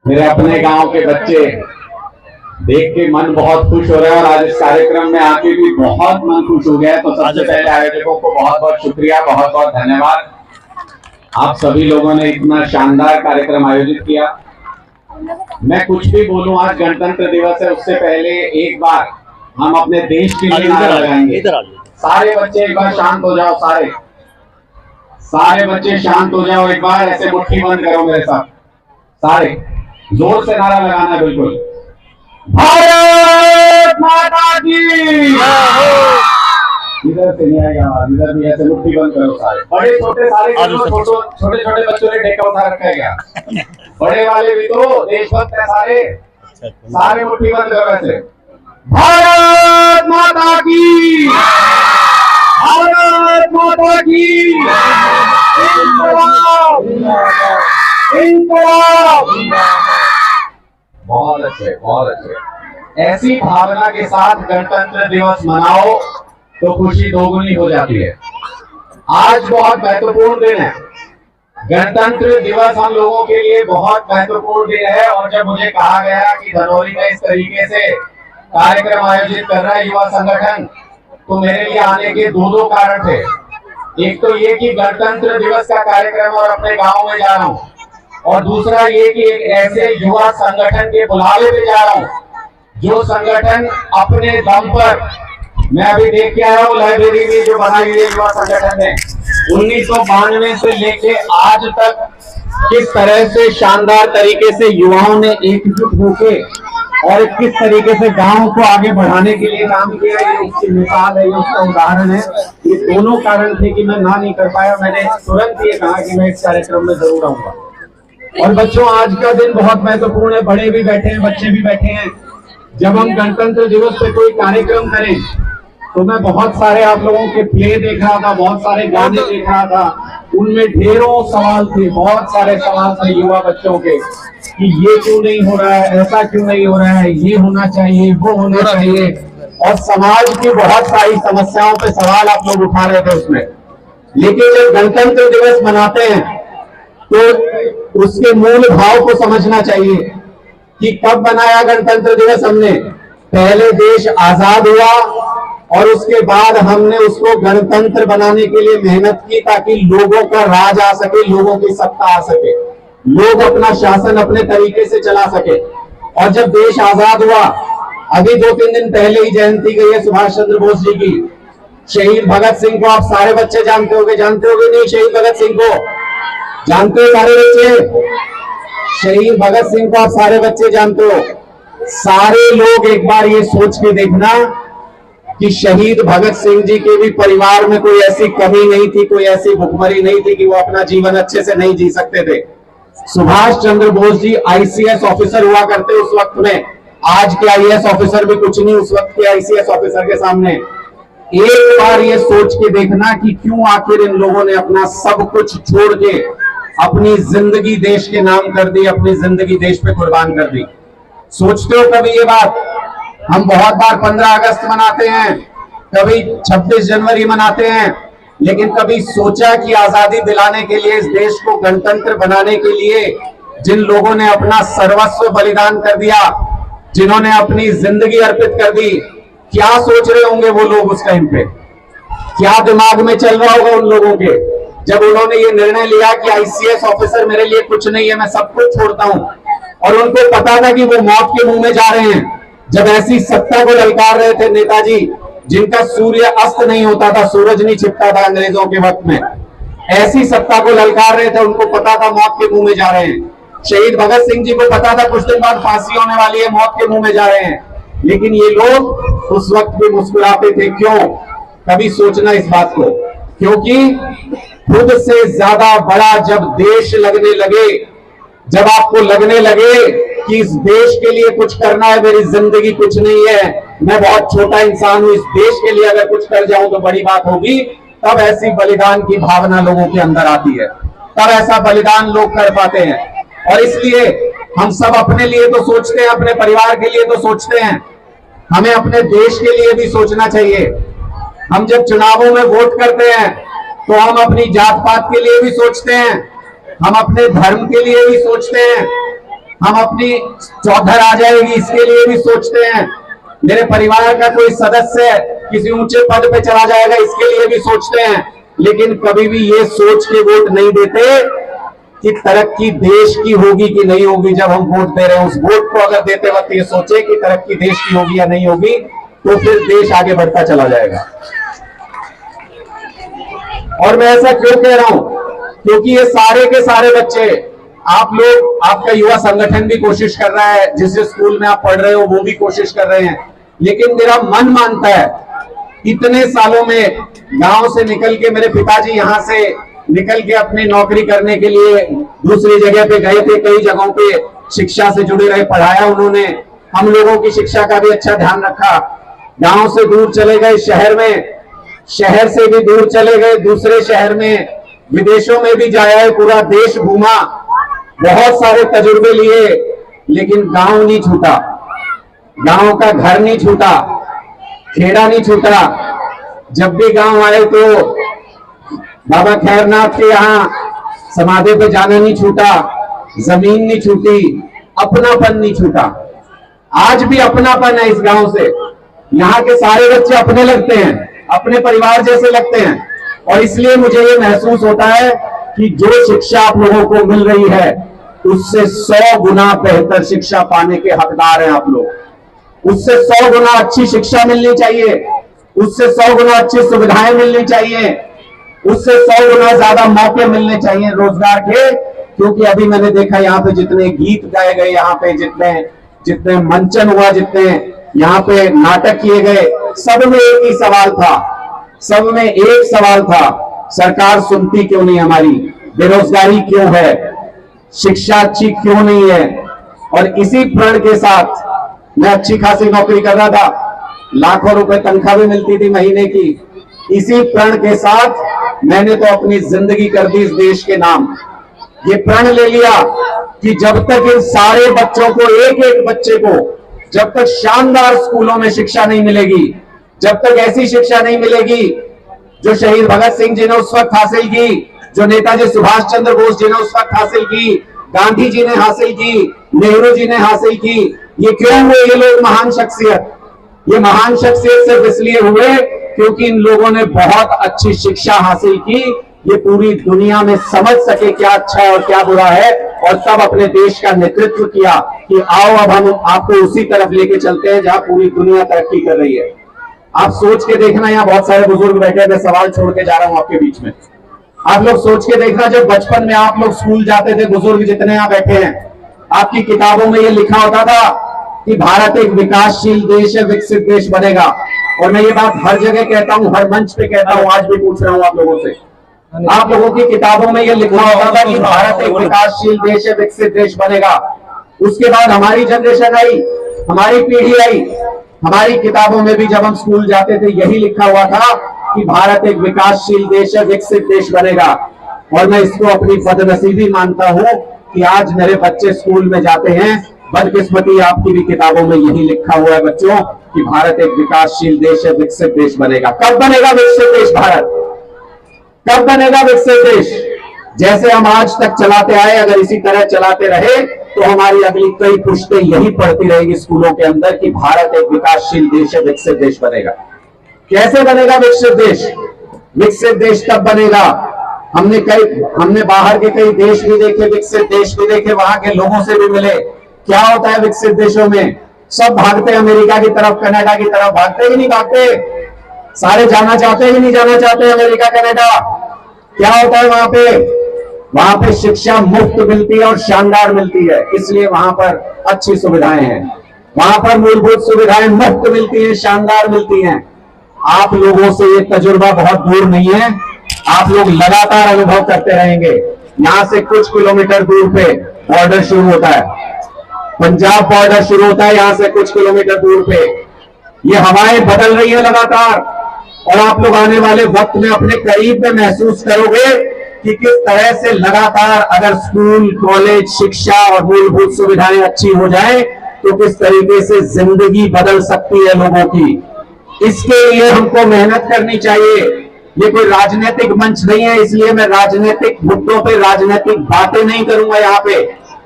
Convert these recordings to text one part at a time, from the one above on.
मेरे अपने गांव के बच्चे देख के मन बहुत खुश हो रहा है और आज इस कार्यक्रम में आके भी बहुत मन खुश हो गया है। तो सबसे पहले आयोजकों को बहुत बहुत शुक्रिया, बहुत बहुत धन्यवाद। आप सभी लोगों ने इतना शानदार कार्यक्रम आयोजित किया। मैं कुछ भी बोलूं, आज गणतंत्र दिवस है, उससे पहले एक बार हम अपने देश के लिए नारा लगाएंगे। सारे बच्चे एक बार शांत हो जाओ, सारे बच्चे शांत हो जाओ। एक बार ऐसे मुट्ठी बंद करो मेरे साथ, सारे जोर से नारा लगाना है। बिल्कुल, भारत माता की। इधर से नहीं आएगा आवाज, इधर भी ऐसे मुट्ठी बंद करो सारे, बड़े छोटे सारे। छोटे छोटे बच्चों ने ठेका उठा रखा है क्या? बड़े वाले भी तो देशभक्त है सारे, सारे मुट्ठी बंद करो ऐसे। भारत माता की, भारत माता की। इंकलाब, इंकलाब। बहुत अच्छे, बहुत अच्छे। ऐसी भावना के साथ गणतंत्र दिवस मनाओ तो खुशी दोगुनी हो जाती है। आज बहुत महत्वपूर्ण दिन है। गणतंत्र दिवस हम लोगों के लिए बहुत महत्वपूर्ण दिन है। और जब मुझे कहा गया कि धनौरी में इस तरीके से कार्यक्रम आयोजित कर रहा है युवा संगठन, तो मेरे लिए आने के दो कारण थे। एक तो ये कि गणतंत्र दिवस का कार्यक्रम और अपने गांव में जा रहा हूँ, और दूसरा ये कि एक ऐसे युवा संगठन के बुलावे पे जा रहा हूँ जो संगठन अपने दम पर, मैं अभी देख के आया हूँ लाइब्रेरी में जो बनाई हुई युवा संगठन ने 1992 से लेके आज तक किस तरह से शानदार तरीके से युवाओं ने एकजुट होकर और किस तरीके से गांव को आगे बढ़ाने के लिए काम किया, ये उसकी मिसाल है, ये उसका उदाहरण है। ये दोनों कारण थे कि मैं ना नहीं कर पाया। मैंने तुरंत ये कहा कि मैं इस कार्यक्रम में जरूर आऊंगा। और बच्चों, आज का दिन बहुत महत्वपूर्ण है। बड़े भी बैठे हैं, बच्चे भी बैठे हैं। जब हम गणतंत्र दिवस पे कोई कार्यक्रम करें तो मैं बहुत सारे आप लोगों के प्ले देख रहा था, बहुत सारे गाने देख रहा था। उनमें ढेरों सवाल थे, बहुत सारे सवाल थे युवा बच्चों के कि ये क्यों नहीं हो रहा है, ऐसा क्यों नहीं हो रहा है, ये होना चाहिए, वो होना चाहिए। और समाज की बहुत सारी समस्याओं पे सवाल आप लोग उठा रहे थे उसमें। लेकिन जब गणतंत्र दिवस मनाते हैं तो उसके मूल भाव को समझना चाहिए कि कब बनाया गणतंत्र दिवस हमने। पहले देश आजाद हुआ और उसके बाद हमने उसको गणतंत्र बनाने के लिए मेहनत की ताकि लोगों का राज आ सके, लोगों की सत्ता आ सके, लोग अपना शासन अपने तरीके से चला सके। और जब देश आजाद हुआ, अभी 2-3 दिन पहले ही जयंती गई है सुभाष चंद्र बोस जी की। शहीद भगत सिंह को आप सारे बच्चे जानते होंगे नहीं? शहीद भगत सिंह को जानते हो सारे बच्चे? शहीद भगत सिंह को आप सारे बच्चे जानते हो। सारे लोग एक बार ये सोच के देखना कि शहीद भगत सिंह जी के भी परिवार में कोई ऐसी कमी नहीं थी, कोई ऐसी भुखमरी नहीं थी कि वो अपना जीवन अच्छे से नहीं जी सकते थे। सुभाष चंद्र बोस जी आईसीएस ऑफिसर हुआ करते उस वक्त में। आज के आईएएस ऑफिसर भी कुछ नहीं उस वक्त के आईसीएस ऑफिसर के सामने। एक बार ये सोच के देखना कि क्यों आखिर इन लोगों ने अपना सब कुछ छोड़ के अपनी जिंदगी देश के नाम कर दी, अपनी जिंदगी देश पे कुर्बान कर दी। सोचते हो कभी ये बात? हम बहुत बार 15 अगस्त मनाते हैं, कभी 26 जनवरी मनाते हैं, लेकिन कभी सोचा कि आजादी दिलाने के लिए, इस देश को गणतंत्र बनाने के लिए जिन लोगों ने अपना सर्वस्व बलिदान कर दिया, जिन्होंने अपनी जिंदगी अर्पित कर दी, क्या सोच रहे होंगे वो लोग उस टाइम पे? क्या दिमाग में चल रहा होगा उन लोगों के जब उन्होंने ये निर्णय लिया कि आईसीएस ऑफिसर मेरे लिए कुछ नहीं है, मैं सब कुछ छोड़ता हूं। और उनको पता था कि वो मौत के मुंह में जा रहे हैं। जब ऐसी सत्ता को ललकार रहे थे नेताजी, जिनका सूर्य अस्त नहीं होता था, सूरज नहीं छिपता था अंग्रेजों के वक्त में, ऐसी सत्ता को ललकार रहे थे, उनको पता था मौत के मुंह में जा रहे हैं। शहीद भगत सिंह जी को पता था कुछ दिन बाद फांसी होने वाली है, मौत के मुंह में जा रहे हैं, लेकिन ये लोग उस वक्त भी मुस्कुराते थे। क्यों? कभी सोचना इस बात को, क्योंकि खुद से ज्यादा बड़ा जब देश लगने लगे, जब आपको लगने लगे कि इस देश के लिए कुछ करना है, मेरी जिंदगी कुछ नहीं है, मैं बहुत छोटा इंसान हूं, इस देश के लिए अगर कुछ कर जाऊं तो बड़ी बात होगी, तब ऐसी बलिदान की भावना लोगों के अंदर आती है, तब ऐसा बलिदान लोग कर पाते हैं। और इसलिए हम सब अपने लिए तो सोचते हैं, अपने परिवार के लिए तो सोचते हैं, हमें अपने देश के लिए भी सोचना चाहिए। हम जब चुनावों में वोट करते हैं तो हम अपनी जात पात के लिए भी सोचते हैं, हम अपने धर्म के लिए भी सोचते हैं, हम अपनी चौधर आ जाएगी इसके लिए भी सोचते हैं, मेरे परिवार का कोई सदस्य किसी ऊंचे पद पे चला जाएगा इसके लिए भी सोचते हैं, लेकिन कभी भी ये सोच के वोट नहीं देते कि तरक्की देश की होगी कि नहीं होगी। जब हम वोट दे रहे हैं उस वोट को अगर देते वक्त ये सोचे कि तरक्की देश की होगी या नहीं होगी, तो फिर देश आगे बढ़ता चला जाएगा। और मैं ऐसा क्यों कह रहा हूं, क्योंकि ये सारे के सारे बच्चे, आप लोग, आपका युवा संगठन भी कोशिश कर रहा है, जिस स्कूल में आप पढ़ रहे हो वो भी कोशिश कर रहे हैं, लेकिन मेरा मन मानता है इतने सालों में गांव से निकल के, मेरे पिताजी यहां से निकल के अपनी नौकरी करने के लिए दूसरी जगह पे गए थे, कई जगहों पे शिक्षा से जुड़े रहे, पढ़ाया उन्होंने, हम लोगों की शिक्षा का भी अच्छा ध्यान रखा। गांव से दूर चले गए शहर में, शहर से भी दूर चले गए दूसरे शहर में, विदेशों में भी जाया है, पूरा देश घूमा, बहुत सारे तजुर्बे लिए, लेकिन गांव नहीं छूटा, गांव का घर नहीं छूटा, खेड़ा नहीं छूटा। जब भी गांव आए तो बाबा खैरनाथ के यहां समाधि पे जाना नहीं छूटा, जमीन नहीं छूटी, अपनापन नहीं छूटा। आज भी अपनापन है इस गांव से, यहाँ के सारे बच्चे अपने लगते हैं, अपने परिवार जैसे लगते हैं, और इसलिए मुझे ये महसूस होता है कि जो शिक्षा आप लोगों को मिल रही है उससे 100 गुना बेहतर शिक्षा पाने के हकदार हैं आप लोग। उससे 100 गुना अच्छी शिक्षा मिलनी चाहिए, उससे 100 गुना अच्छी सुविधाएं मिलनी चाहिए, उससे 100 गुना ज्यादा मौके मिलने चाहिए रोजगार के। क्योंकि अभी मैंने देखा यहाँ पे जितने गीत गाए गए, यहाँ पे जितने जितने मंचन हुआ, जितने यहाँ पे नाटक किए गए, सब में एक ही सवाल था, सब में एक सवाल था, सरकार सुनती क्यों नहीं हमारी, बेरोजगारी क्यों है, शिक्षा अच्छी क्यों नहीं है। और इसी प्रण के साथ मैं अच्छी खासी नौकरी कर रहा था, लाखों रुपए तनख्वाह भी मिलती थी महीने की, इसी प्रण के साथ मैंने तो अपनी जिंदगी कर दी इस देश के नाम। ये प्रण ले लिया कि जब तक इन सारे बच्चों को, एक एक बच्चे को, जब तक शानदार स्कूलों में शिक्षा नहीं मिलेगी, जब तक ऐसी शिक्षा नहीं मिलेगी जो शहीद भगत सिंह जी ने उस वक्त हासिल की, जो नेताजी सुभाष चंद्र बोस जी ने उस वक्त हासिल की, गांधी जी ने हासिल की, नेहरू जी ने हासिल की। ये क्यों हुए ये लोग महान शख्सियत? ये महान शख्सियत सिर्फ इसलिए हुए क्योंकि इन लोगों ने बहुत अच्छी शिक्षा हासिल की, ये पूरी दुनिया में समझ सके क्या अच्छा है और क्या बुरा है, और तब अपने देश का नेतृत्व किया कि आओ अब हम आपको उसी तरफ लेके चलते हैं जहां पूरी दुनिया तरक्की कर रही है। आप सोच के देखना, यहाँ बहुत सारे बुजुर्ग बैठे हैं, मैं सवाल छोड़ के जा रहा हूं आपके बीच में। आप लोग सोच के देखना, जब बचपन में आप लोग स्कूल जाते थे, बुजुर्ग जितने यहाँ बैठे हैं, आपकी किताबों में ये लिखा होता था कि भारत एक विकासशील देश है, विकसित देश बनेगा। और मैं ये बात हर जगह कहता हूं, हर मंच पे कहता हूं, आज भी पूछ रहा हूं आप लोगों से, आप लोगों की किताबों में ये लिखा होता था कि भारत एक विकासशील देश है, विकसित देश बनेगा। उसके बाद हमारी जनरेशन आई, हमारी पीढ़ी आई, हमारी किताबों में भी जब हम स्कूल जाते थे यही लिखा हुआ था कि भारत एक विकासशील देश है, विकसित देश बनेगा। और मैं इसको अपनी बदनसीबी मानता हूं कि आज मेरे बच्चे स्कूल में जाते हैं, बदकिस्मती आपकी भी किताबों में यही लिखा हुआ है बच्चों कि भारत एक विकासशील देश है, विकसित देश बनेगा। कब बनेगा विकसित देश भारत? कब बनेगा विकसित देश? जैसे हम आज तक चलाते आए, अगर इसी तरह चलाते रहे तो हमारी अगली कई पुश्तें यही पढ़ती रहेगी स्कूलों के अंदर कि भारत एक विकासशील देश है, विकसित देश बनेगा। कैसे बनेगा विकसित देश? विकसित देश तब बनेगा, हमने बाहर के कई देश भी देखे, विकसित देश भी देखे, वहां के लोगों से भी मिले। क्या होता है विकसित देशों में? सब भागते अमेरिका की तरफ, कनाडा की तरफ, भागते कि नहीं भागते? सारे जाना चाहते हैं कि नहीं जाना चाहते अमेरिका कनाडा? क्या होता है वहां पे? वहां पे शिक्षा मुफ्त मिलती है और शानदार मिलती है, इसलिए वहां पर अच्छी सुविधाएं हैं, वहां पर मूलभूत सुविधाएं मुफ्त मिलती हैं, शानदार मिलती हैं। आप लोगों से ये तजुर्बा बहुत दूर नहीं है, आप लोग लगातार अनुभव करते रहेंगे। यहां से कुछ किलोमीटर दूर पे बॉर्डर शुरू होता है, पंजाब बॉर्डर शुरू होता है, यहां से कुछ किलोमीटर दूर पे। ये हवाएं बदल रही है लगातार, और आप लोग आने वाले वक्त में अपने करीब में महसूस करोगे कि किस तरह से लगातार अगर स्कूल, कॉलेज, शिक्षा और मूलभूत सुविधाएं अच्छी हो जाए तो किस तरीके से जिंदगी बदल सकती है लोगों की। इसके लिए हमको मेहनत करनी चाहिए। ये कोई राजनीतिक मंच नहीं है, इसलिए मैं राजनीतिक मुद्दों पे राजनीतिक बातें नहीं करूंगा यहाँ पे।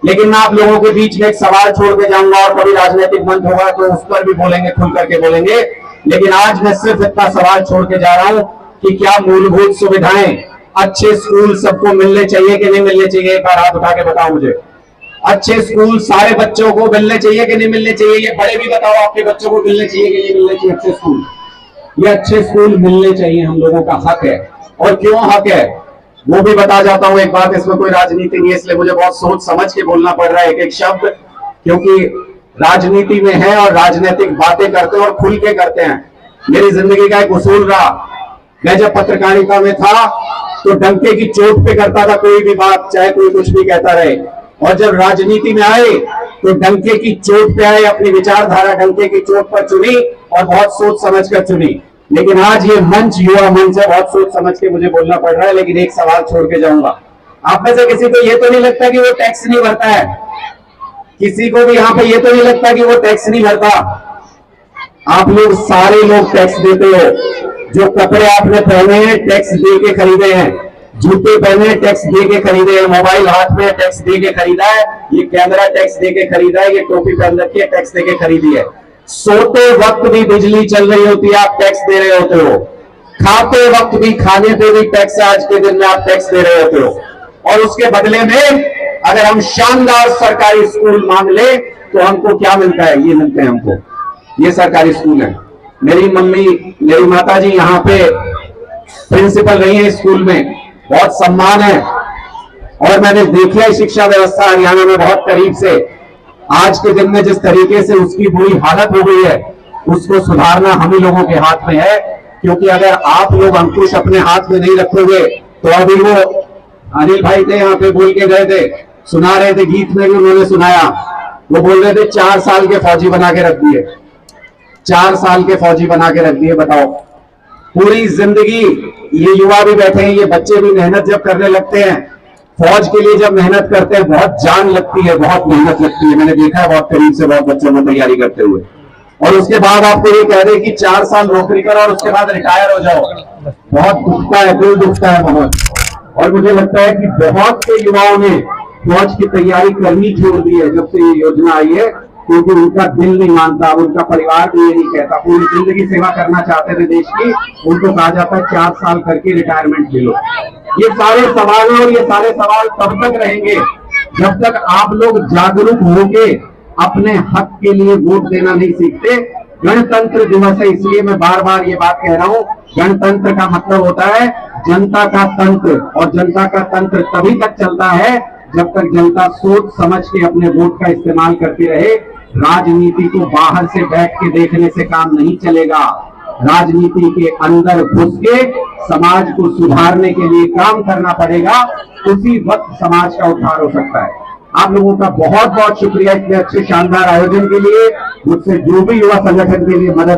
लेकिन मैं आप लोगों के बीच में एक सवाल छोड़ के जाऊंगा और कभी राजनीतिक मंच होगा तो उस पर भी बोलेंगे, खुल करके बोलेंगे। लेकिन आज मैं सिर्फ इतना सवाल छोड़ के जा रहा हूं कि क्या मूलभूत सुविधाएं, अच्छे स्कूल सबको मिलने चाहिए कि नहीं मिलने चाहिए? एक बार हाथ उठा के बताओ मुझे। अच्छे स्कूल सारे बच्चों को मिलने चाहिए कि नहीं मिलने चाहिए? ये बड़े भी बताओ, आपके बच्चों को मिलने चाहिए कि नहीं मिलने चाहिए अच्छे स्कूल? ये अच्छे स्कूल मिलने चाहिए, हम लोगों का हक है। और क्यों हक है वो भी बता जाता हूं। एक बात, इसमें कोई राजनीति नहीं है, इसलिए मुझे बहुत सोच समझ के बोलना पड़ रहा है एक एक शब्द, क्योंकि राजनीति में है और राजनीतिक बातें करते हैं और खुल के करते हैं। मेरी जिंदगी का एक उसूल रहा, मैं जब पत्रकारिता में था तो डंके की चोट पे करता था कोई भी बात, चाहे कोई कुछ भी कहता रहे। और जब राजनीति में आए तो डंके की चोट पे आए, अपनी विचारधारा डंके की चोट पर चुनी और बहुत सोच समझ कर चुनी। लेकिन आज ये मंच युवा मंच है, बहुत सोच समझ के मुझे बोलना पड़ रहा है। लेकिन एक सवाल छोड़ के जाऊंगा, आप में से किसी को ये तो नहीं लगता कि वो टैक्स नहीं भरता है? किसी को भी यहाँ पे ये तो नहीं लगता कि वो टैक्स नहीं भरता? आप लोग सारे लोग टैक्स देते हो। जो कपड़े आपने पहने हैं टैक्स दे के खरीदे हैं, जूते पहने टैक्स दे के खरीदे हैं, मोबाइल हाथ में टैक्स दे के खरीदा है, ये कैमरा टैक्स दे के खरीदा है, ये टोपी पहन रखी है टैक्स दे के खरीदी है। सोते वक्त भी बिजली चल रही होती है, आप टैक्स दे रहे होते हो। खाते वक्त भी, खाने पे भी टैक्स, आज के दिन में आप टैक्स दे रहे होते हो। और उसके बदले में अगर हम शानदार सरकारी स्कूल मांग ले तो हमको क्या मिलता है? ये मिलते हैं हमको, ये सरकारी स्कूल है। मेरी मम्मी, मेरी माता जी यहाँ पे प्रिंसिपल रही है स्कूल में, बहुत सम्मान है। और मैंने देखा है शिक्षा व्यवस्था हरियाणा में बहुत करीब से। आज के दिन में जिस तरीके से उसकी बुरी हालत हो गई है, उसको सुधारना हम ही लोगों के हाथ में है। क्योंकि अगर आप लोग अंकुश अपने हाथ में नहीं रखोगे तो अभी वो अनिल भाई थे यहाँ पे, बोल के गए थे, सुना रहे थे, गीत में भी उन्होंने सुनाया, वो बोल रहे थे 4 साल के फौजी बना के रख दिए, 4 साल के फौजी बना के रख दिए। बताओ, पूरी जिंदगी ये युवा भी बैठे हैं, ये बच्चे भी मेहनत जब करने लगते हैं, फौज के लिए जब मेहनत करते हैं, बहुत जान लगती है, बहुत मेहनत लगती है। मैंने देखा है बहुत करीब से, बहुत बच्चों में तैयारी करते हुए। और उसके बाद आपको ये कह दे कि 4 साल नौकरी करो और उसके बाद रिटायर हो जाओ, बहुत दुखता है, दिल दुखता है बहुत। और मुझे लगता है कि बहुत से युवाओं ने फौज की तैयारी करनी छोड़ दी है जब से ये योजना आई है, क्योंकि उनका दिल नहीं मानता, उनका परिवार भी ये नहीं कहता। पूरी जिंदगी सेवा करना चाहते थे देश की, उनको कहा जाता है 4 साल करके रिटायरमेंट ले लो। ये सारे सवाल हैं और ये सारे सवाल तब तक रहेंगे जब तक आप लोग जागरूक होके अपने हक के लिए वोट देना नहीं सीखते। गणतंत्र दिवस है, इसलिए मैं बार बार ये बात कह रहा हूं, गणतंत्र का मतलब होता है जनता का तंत्र। और जनता का तंत्र तभी तक चलता है जब तक जनता सोच समझ के अपने वोट का इस्तेमाल करती रहे। राजनीति को बाहर से बैठ के देखने से काम नहीं चलेगा, राजनीति के अंदर घुस के समाज को सुधारने के लिए काम करना पड़ेगा। उसी वक्त समाज का उद्धार हो सकता है। आप लोगों का बहुत बहुत शुक्रिया इतने अच्छे शानदार आयोजन के लिए, मुझसे जो भी युवा संगठन के लिए मदद